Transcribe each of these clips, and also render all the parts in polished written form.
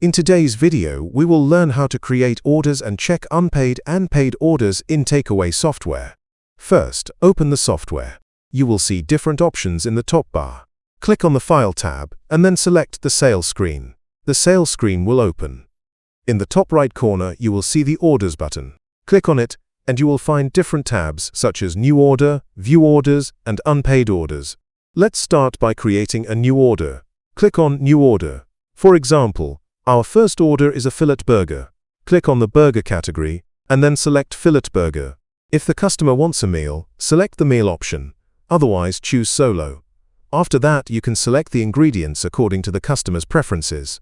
In today's video, we will learn how to create orders and check unpaid and paid orders in Takeaway software. First, open the software. You will see different options in the top bar. Click on the File tab and then select the Sales screen. The Sales screen will open. In the top right corner, you will see the Orders button. Click on it and you will find different tabs such as New Order, View Orders, and Unpaid Orders. Let's start by creating a new order. Click on New Order. For example, our first order is a fillet burger. Click on the burger category and then select fillet burger. If the customer wants a meal, select the meal option. Otherwise, choose solo. After that, you can select the ingredients according to the customer's preferences.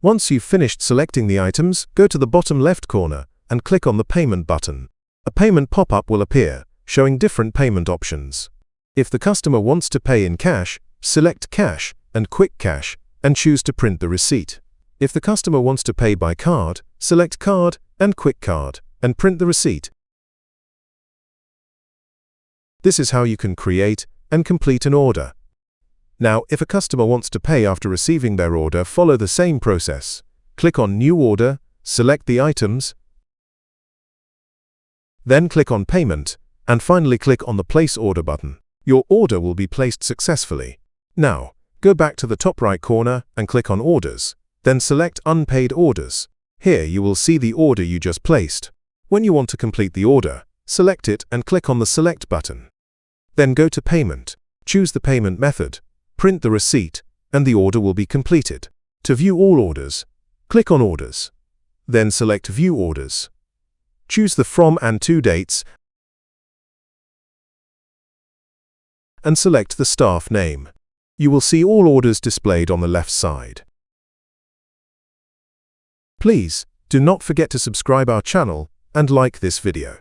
Once you've finished selecting the items, go to the bottom left corner and click on the Payment button. A payment pop-up will appear, showing different payment options. If the customer wants to pay in cash, select Cash and Quick Cash and choose to print the receipt. If the customer wants to pay by card, select Card and Quick Card and print the receipt. This is how you can create and complete an order. Now, if a customer wants to pay after receiving their order, follow the same process. Click on New Order, select the items, then click on Payment, and finally click on the Place Order button. Your order will be placed successfully. Now, go back to the top right corner and click on Orders. Then select Unpaid Orders. Here you will see the order you just placed. When you want to complete the order, select it and click on the Select button. Then go to Payment. Choose the payment method, print the receipt, and the order will be completed. To view all orders, click on Orders. Then select View Orders. Choose the From and To dates and select the staff name. You will see all orders displayed on the left side. Please do not forget to subscribe our channel and like this video.